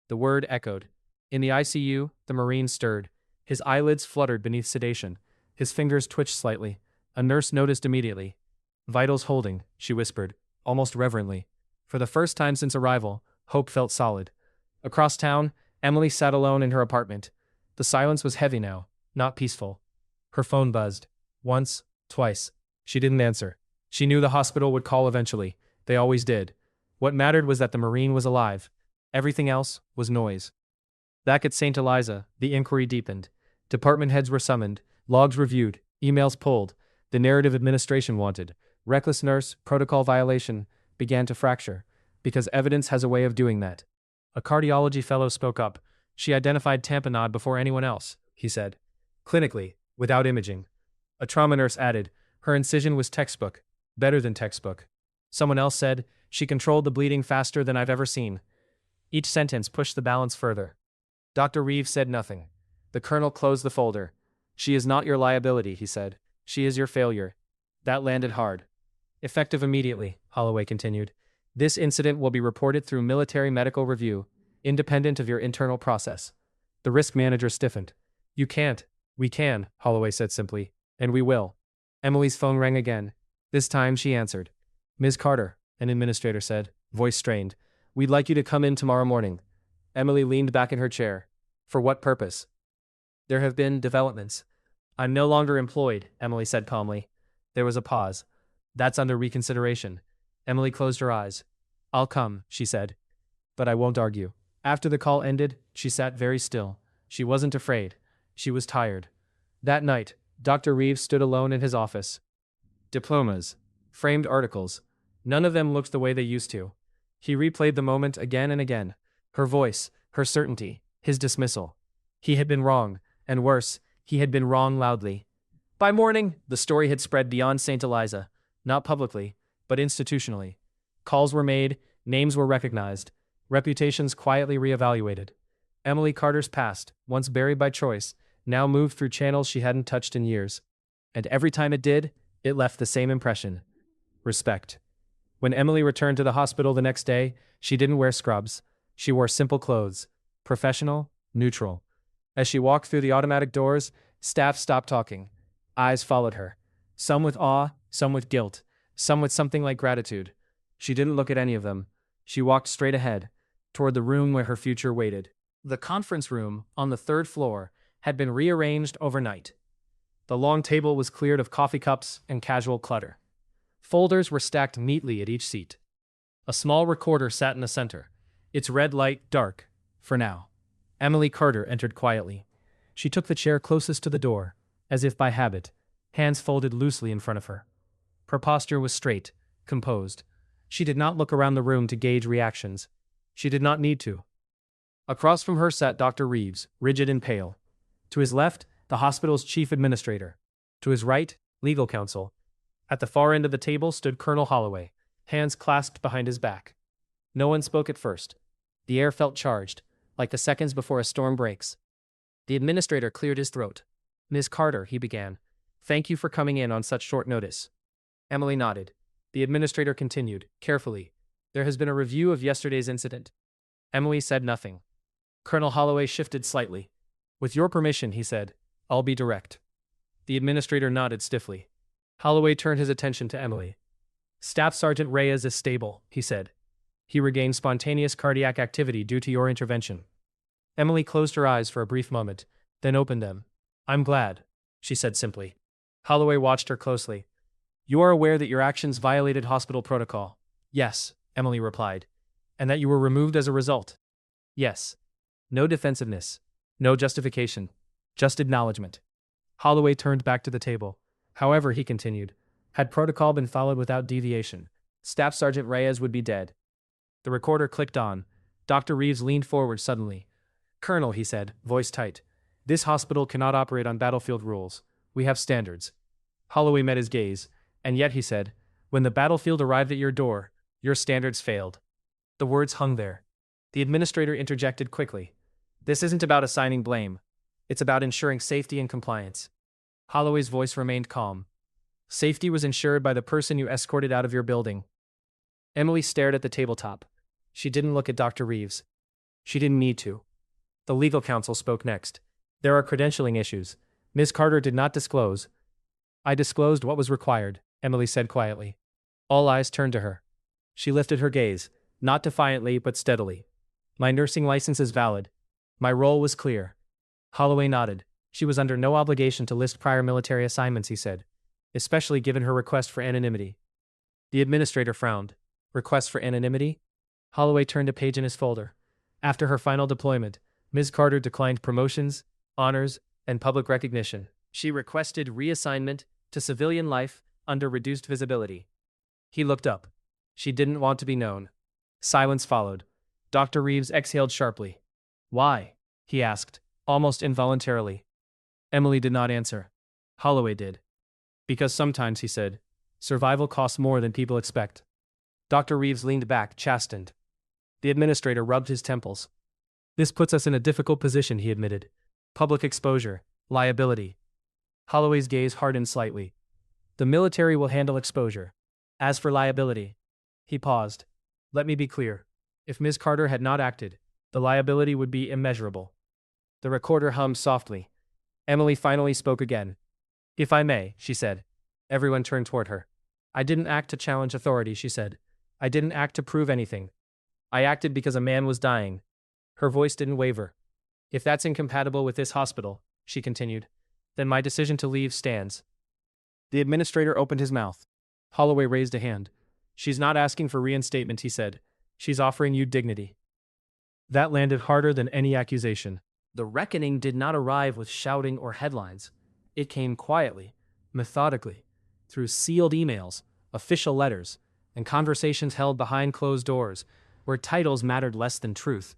The word echoed. In the ICU, the Marine stirred. His eyelids fluttered beneath sedation. His fingers twitched slightly. A nurse noticed immediately. Vitals holding, she whispered, almost reverently. For the first time since arrival, hope felt solid. Across town, Emily sat alone in her apartment. The silence was heavy now, not peaceful. Her phone buzzed. Once, twice. She didn't answer. She knew the hospital would call eventually. They always did. What mattered was that the Marine was alive. Everything else was noise. Back at St. Eliza, the inquiry deepened. Department heads were summoned, logs reviewed, emails pulled. The narrative administration wanted, reckless nurse, protocol violation, began to fracture, because evidence has a way of doing that. A cardiology fellow spoke up. She identified tamponade before anyone else, he said. Clinically, without imaging. A trauma nurse added, her incision was textbook, better than textbook. Someone else said, she controlled the bleeding faster than I've ever seen. Each sentence pushed the balance further. Dr. Reeves said nothing. The colonel closed the folder. She is not your liability, he said. She is your failure. That landed hard. Effective immediately, Holloway continued. This incident will be reported through military medical review, independent of your internal process. The risk manager stiffened. You can't. We can, Holloway said simply. And we will. Emily's phone rang again. This time she answered. Ms. Carter, an administrator said, voice strained. We'd like you to come in tomorrow morning. Emily leaned back in her chair. For what purpose? There have been developments. I'm no longer employed, Emily said calmly. There was a pause. That's under reconsideration. Emily closed her eyes. I'll come, she said. But I won't argue. After the call ended, she sat very still. She wasn't afraid. She was tired. That night, Dr. Reeves stood alone in his office. Diplomas. Framed articles. None of them looked the way they used to. He replayed the moment again and again. Her voice, her certainty, his dismissal. He had been wrong, and worse, he had been wrong loudly. By morning, the story had spread beyond St. Eliza, not publicly, but institutionally. Calls were made, names were recognized, reputations quietly reevaluated. Emily Carter's past, once buried by choice, now moved through channels she hadn't touched in years. And every time it did, it left the same impression. Respect. When Emily returned to the hospital the next day, she didn't wear scrubs. She wore simple clothes. Professional, neutral. As she walked through the automatic doors, staff stopped talking. Eyes followed her. Some with awe, some with guilt, some with something like gratitude. She didn't look at any of them. She walked straight ahead, toward the room where her future waited. The conference room, on the third floor, had been rearranged overnight. The long table was cleared of coffee cups and casual clutter. Folders were stacked neatly at each seat. A small recorder sat in the center, its red light dark, for now. Emily Carter entered quietly. She took the chair closest to the door, as if by habit, hands folded loosely in front of her. Her posture was straight, composed. She did not look around the room to gauge reactions. She did not need to. Across from her sat Dr. Reeves, rigid and pale. To his left, the hospital's chief administrator. To his right, legal counsel. At the far end of the table stood Colonel Holloway, hands clasped behind his back. No one spoke at first. The air felt charged, like the seconds before a storm breaks. The administrator cleared his throat. Ms. Carter, he began. Thank you for coming in on such short notice. Emily nodded. The administrator continued, carefully. There has been a review of yesterday's incident. Emily said nothing. Colonel Holloway shifted slightly. With your permission, he said, I'll be direct. The administrator nodded stiffly. Holloway turned his attention to Emily. Staff Sergeant Reyes is stable, he said. He regained spontaneous cardiac activity due to your intervention. Emily closed her eyes for a brief moment, then opened them. I'm glad, she said simply. Holloway watched her closely. You are aware that your actions violated hospital protocol? Yes, Emily replied. And that you were removed as a result? Yes. No defensiveness. No justification. Just acknowledgement. Holloway turned back to the table. However, he continued, had protocol been followed without deviation, Staff Sergeant Reyes would be dead. The recorder clicked on. Dr. Reeves leaned forward suddenly. Colonel, he said, voice tight. This hospital cannot operate on battlefield rules. We have standards. Holloway met his gaze. And yet, he said, when the battlefield arrived at your door, your standards failed. The words hung there. The administrator interjected quickly. This isn't about assigning blame. It's about ensuring safety and compliance. Holloway's voice remained calm. Safety was ensured by the person you escorted out of your building. Emily stared at the tabletop. She didn't look at Dr. Reeves. She didn't need to. The legal counsel spoke next. There are credentialing issues. Ms. Carter did not disclose. I disclosed what was required, Emily said quietly. All eyes turned to her. She lifted her gaze, not defiantly but steadily. My nursing license is valid. My role was clear. Holloway nodded. She was under no obligation to list prior military assignments, he said, especially given her request for anonymity. The administrator frowned. Request for anonymity? Holloway turned a page in his folder. After her final deployment, Ms. Carter declined promotions, honors, and public recognition. She requested reassignment to civilian life under reduced visibility. He looked up. She didn't want to be known. Silence followed. Dr. Reeves exhaled sharply. Why? He asked, almost involuntarily. Emily did not answer. Holloway did. Because sometimes, he said, survival costs more than people expect. Dr. Reeves leaned back, chastened. The administrator rubbed his temples. This puts us in a difficult position, he admitted. Public exposure, liability. Holloway's gaze hardened slightly. The military will handle exposure. As for liability. He paused. Let me be clear. If Ms. Carter had not acted, the liability would be immeasurable. The recorder hummed softly. Emily finally spoke again. If I may, she said. Everyone turned toward her. I didn't act to challenge authority, she said. I didn't act to prove anything. I acted because a man was dying. Her voice didn't waver. If that's incompatible with this hospital, she continued, then my decision to leave stands. The administrator opened his mouth. Holloway raised a hand. She's not asking for reinstatement, he said. She's offering you dignity. That landed harder than any accusation. The reckoning did not arrive with shouting or headlines. It came quietly, methodically, through sealed emails, official letters, and conversations held behind closed doors, where titles mattered less than truth.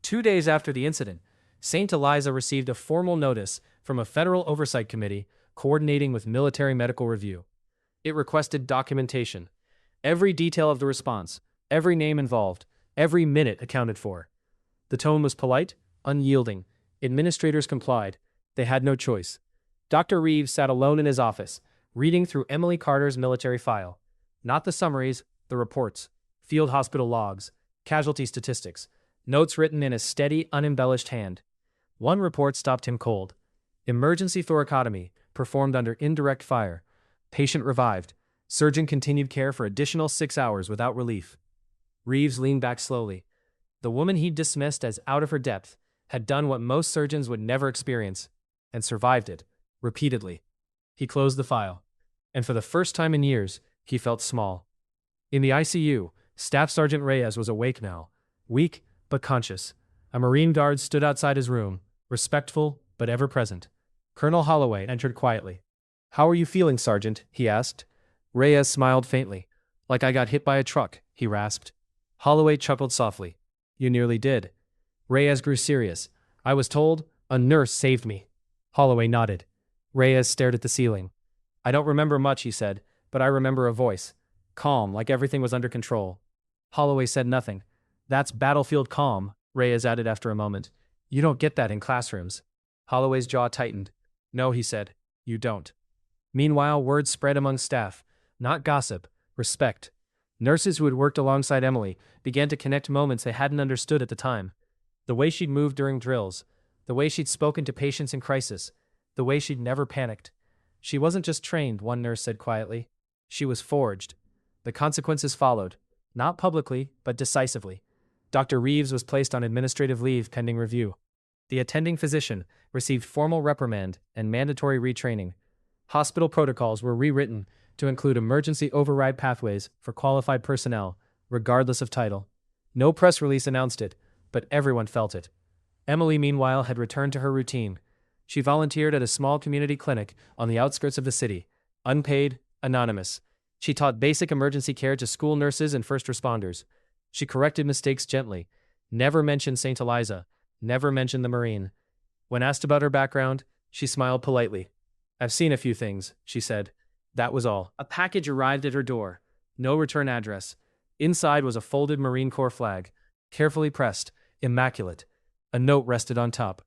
2 days after the incident, St. Eliza received a formal notice from a federal oversight committee coordinating with military medical review. It requested documentation. Every detail of the response, every name involved, every minute accounted for. The tone was polite, unyielding. Administrators complied. They had no choice. Dr. Reeves sat alone in his office, reading through Emily Carter's military file. Not the summaries, the reports, field hospital logs, casualty statistics, notes written in a steady, unembellished hand. One report stopped him cold. Emergency thoracotomy, performed under indirect fire. Patient revived. Surgeon continued care for additional 6 hours without relief. Reeves leaned back slowly. The woman he'd dismissed as out of her depth had done what most surgeons would never experience, and survived it, repeatedly. He closed the file, and for the first time in years, he felt small. In the ICU, Staff Sergeant Reyes was awake now, weak but conscious. A Marine guard stood outside his room, respectful but ever present. Colonel Holloway entered quietly. "How are you feeling, Sergeant?" he asked. Reyes smiled faintly. "Like I got hit by a truck," he rasped. Holloway chuckled softly. "You nearly did." Reyes grew serious. "I was told a nurse saved me." Holloway nodded. Reyes stared at the ceiling. "I don't remember much," he said, "but I remember a voice. Calm, like everything was under control." Holloway said nothing. "That's battlefield calm," Reyes added after a moment. "You don't get that in classrooms." Holloway's jaw tightened. "No," he said, "you don't." Meanwhile, word spread among staff. Not gossip, respect. Nurses who had worked alongside Emily began to connect moments they hadn't understood at the time. The way she'd moved during drills, the way she'd spoken to patients in crisis, the way she'd never panicked. She wasn't just trained, one nurse said quietly. She was forged. The consequences followed, not publicly, but decisively. Dr. Reeves was placed on administrative leave pending review. The attending physician received formal reprimand and mandatory retraining. Hospital protocols were rewritten to include emergency override pathways for qualified personnel, regardless of title. No press release announced it, but everyone felt it. Emily, meanwhile, had returned to her routine. She volunteered at a small community clinic on the outskirts of the city, unpaid, anonymous. She taught basic emergency care to school nurses and first responders. She corrected mistakes gently, never mentioned St. Eliza, never mentioned the Marine. When asked about her background, she smiled politely. "I've seen a few things," she said. That was all. A package arrived at her door. No return address. Inside was a folded Marine Corps flag, carefully pressed, immaculate. A note rested on top.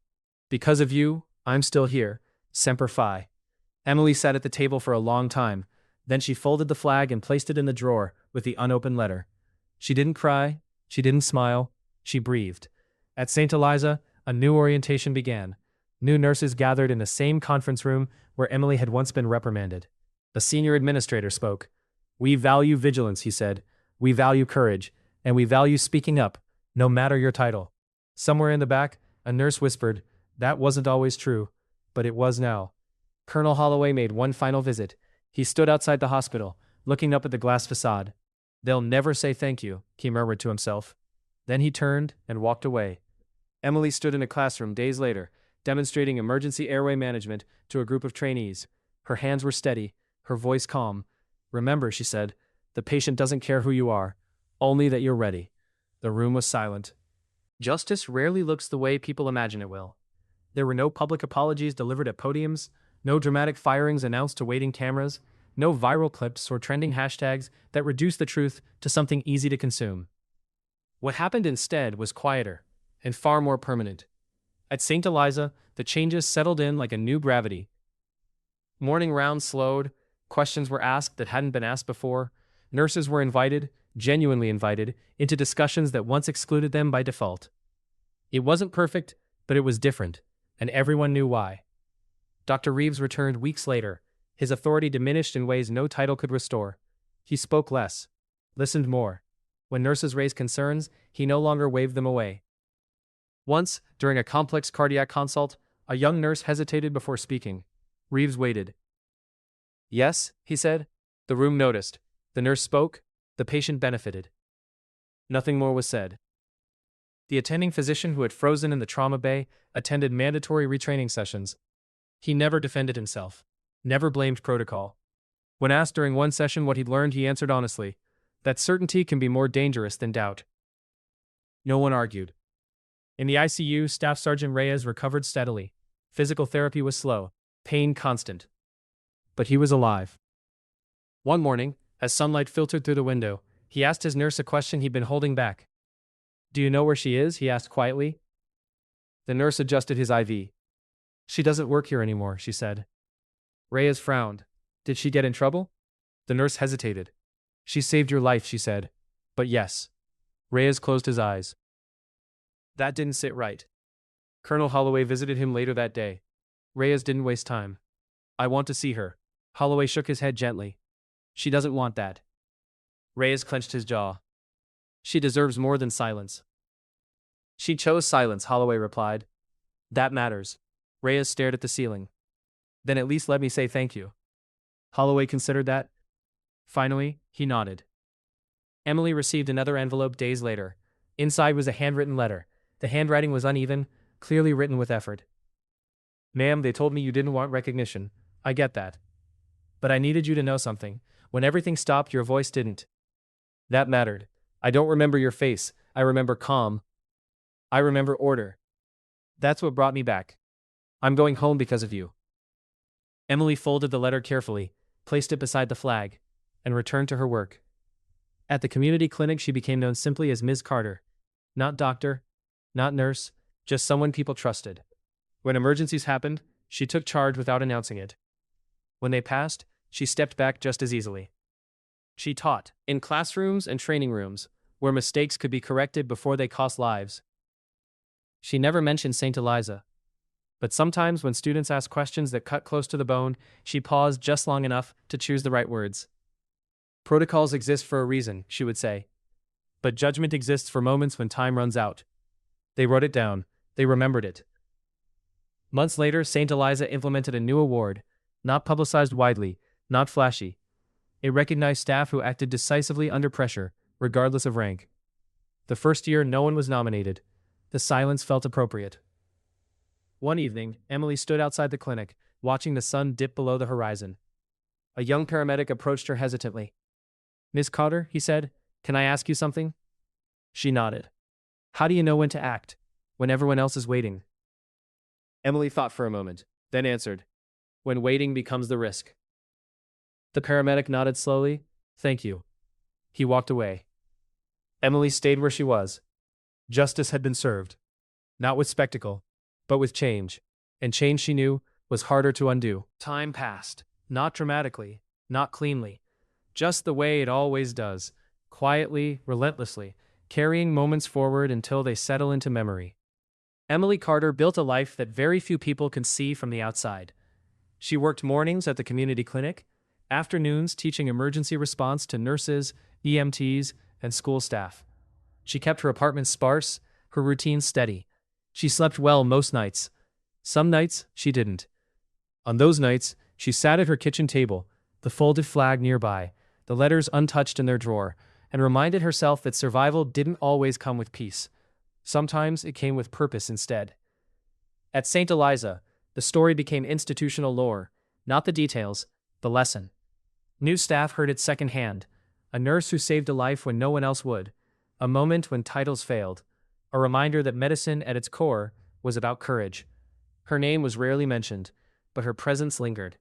"Because of you, I'm still here. Semper Fi." Emily sat at the table for a long time. Then she folded the flag and placed it in the drawer with the unopened letter. She didn't cry. She didn't smile. She breathed. At St. Eliza, a new orientation began. New nurses gathered in the same conference room where Emily had once been reprimanded. A senior administrator spoke. "We value vigilance," he said. "We value courage, and we value speaking up, no matter your title." Somewhere in the back, a nurse whispered, "That wasn't always true, but it was now." Colonel Holloway made one final visit. He stood outside the hospital, looking up at the glass facade. "They'll never say thank you," he murmured to himself. Then he turned and walked away. Emily stood in a classroom days later, demonstrating emergency airway management to a group of trainees. Her hands were steady, her voice calm. "Remember," she said, "the patient doesn't care who you are, only that you're ready." The room was silent. Justice rarely looks the way people imagine it will. There were no public apologies delivered at podiums, no dramatic firings announced to waiting cameras, no viral clips or trending hashtags that reduced the truth to something easy to consume. What happened instead was quieter and far more permanent. At St. Eliza, the changes settled in like a new gravity. Morning rounds slowed, questions were asked that hadn't been asked before, nurses were invited, genuinely invited, into discussions that once excluded them by default. It wasn't perfect, but it was different, and everyone knew why. Dr. Reeves returned weeks later, his authority diminished in ways no title could restore. He spoke less, listened more. When nurses raised concerns, he no longer waved them away. Once, during a complex cardiac consult, a young nurse hesitated before speaking. Reeves waited. "Yes," he said. The room noticed. The nurse spoke. The patient benefited. Nothing more was said. The attending physician who had frozen in the trauma bay attended mandatory retraining sessions. He never defended himself, never blamed protocol. When asked during one session what he'd learned, he answered honestly, that certainty can be more dangerous than doubt. No one argued. In the ICU, Staff Sergeant Reyes recovered steadily. Physical therapy was slow, pain constant. But he was alive. One morning, as sunlight filtered through the window, he asked his nurse a question he'd been holding back. "Do you know where she is?" he asked quietly. The nurse adjusted his IV. "She doesn't work here anymore," she said. Reyes frowned. "Did she get in trouble?" The nurse hesitated. "She saved your life," she said. "But yes." Reyes closed his eyes. That didn't sit right. Colonel Holloway visited him later that day. Reyes didn't waste time. "I want to see her." Holloway shook his head gently. "She doesn't want that." Reyes clenched his jaw. "She deserves more than silence." "She chose silence," Holloway replied. "That matters." Reyes stared at the ceiling. "Then at least let me say thank you." Holloway considered that. Finally, he nodded. Emily received another envelope days later. Inside was a handwritten letter. The handwriting was uneven, clearly written with effort. "Ma'am, they told me you didn't want recognition. I get that. But I needed you to know something. When everything stopped, your voice didn't. That mattered. I don't remember your face. I remember calm. I remember order. That's what brought me back. I'm going home because of you." Emily folded the letter carefully, placed it beside the flag, and returned to her work. At the community clinic, she became known simply as Ms. Carter. Not doctor, not nurse, just someone people trusted. When emergencies happened, she took charge without announcing it. When they passed, she stepped back just as easily. She taught, in classrooms and training rooms, where mistakes could be corrected before they cost lives. She never mentioned St. Eliza. But sometimes when students asked questions that cut close to the bone, she paused just long enough to choose the right words. "Protocols exist for a reason," she would say. "But judgment exists for moments when time runs out." They wrote it down. They remembered it. Months later, St. Eliza implemented a new award, not publicized widely, not flashy. It recognized staff who acted decisively under pressure, regardless of rank. The first year, no one was nominated. The silence felt appropriate. One evening, Emily stood outside the clinic, watching the sun dip below the horizon. A young paramedic approached her hesitantly. "Miss Carter," he said, "can I ask you something?" She nodded. "How do you know when to act, when everyone else is waiting?" Emily thought for a moment, then answered, "When waiting becomes the risk." The paramedic nodded slowly. "Thank you." He walked away. Emily stayed where she was. Justice had been served. Not with spectacle, but with change. And change, she knew, was harder to undo. Time passed. Not dramatically, not cleanly. Just the way it always does. Quietly, relentlessly, carrying moments forward until they settle into memory. Emily Carter built a life that very few people can see from the outside. She worked mornings at the community clinic, afternoons teaching emergency response to nurses, EMTs, and school staff. She kept her apartment sparse, her routine steady. She slept well most nights. Some nights, she didn't. On those nights, she sat at her kitchen table, the folded flag nearby, the letters untouched in their drawer, and reminded herself that survival didn't always come with peace. Sometimes it came with purpose instead. At St. Eliza, the story became institutional lore. Not the details, the lesson. New staff heard it secondhand. A nurse who saved a life when no one else would. A moment when titles failed. A reminder that medicine at its core was about courage. Her name was rarely mentioned, but her presence lingered.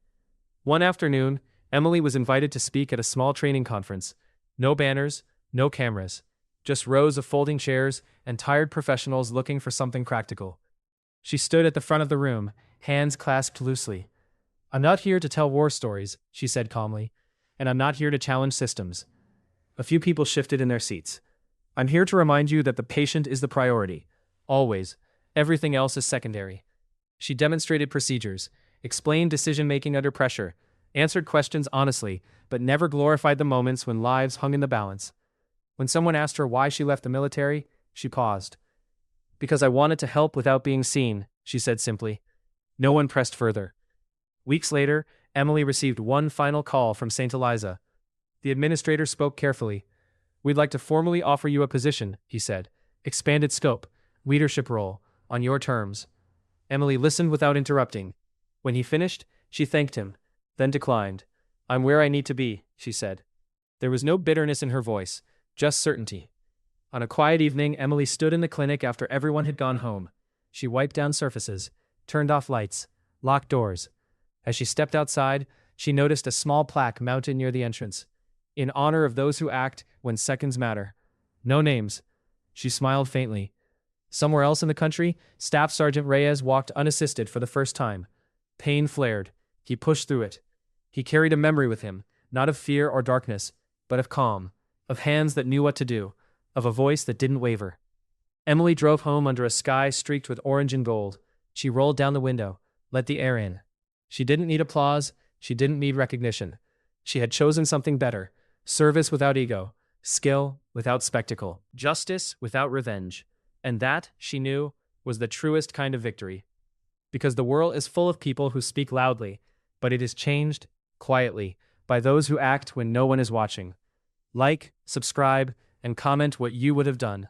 One afternoon, Emily was invited to speak at a small training conference. No banners, no cameras. Just rows of folding chairs and tired professionals looking for something practical. She stood at the front of the room, hands clasped loosely. "I'm not here to tell war stories," she said calmly, "and I'm not here to challenge systems." A few people shifted in their seats. "I'm here to remind you that the patient is the priority. Always. Everything else is secondary." She demonstrated procedures, explained decision-making under pressure, answered questions honestly, but never glorified the moments when lives hung in the balance. When someone asked her why she left the military, she paused. "Because I wanted to help without being seen," she said simply. No one pressed further. Weeks later, Emily received one final call from St. Eliza. The administrator spoke carefully. "We'd like to formally offer you a position," he said. "Expanded scope, leadership role, on your terms." Emily listened without interrupting. When he finished, she thanked him, then declined. "I'm where I need to be," she said. There was no bitterness in her voice, just certainty. On a quiet evening, Emily stood in the clinic after everyone had gone home. She wiped down surfaces, turned off lights, locked doors. As she stepped outside, she noticed a small plaque mounted near the entrance. "In honor of those who act when seconds matter." No names. She smiled faintly. Somewhere else in the country, Staff Sergeant Reyes walked unassisted for the first time. Pain flared. He pushed through it. He carried a memory with him, not of fear or darkness, but of calm, of hands that knew what to do, of a voice that didn't waver. Emily drove home under a sky streaked with orange and gold. She rolled down the window, let the air in. She didn't need applause, she didn't need recognition. She had chosen something better: service without ego, skill without spectacle, justice without revenge. And that, she knew, was the truest kind of victory. Because the world is full of people who speak loudly, but it is changed, quietly, by those who act when no one is watching. Like, subscribe, and comment what you would have done.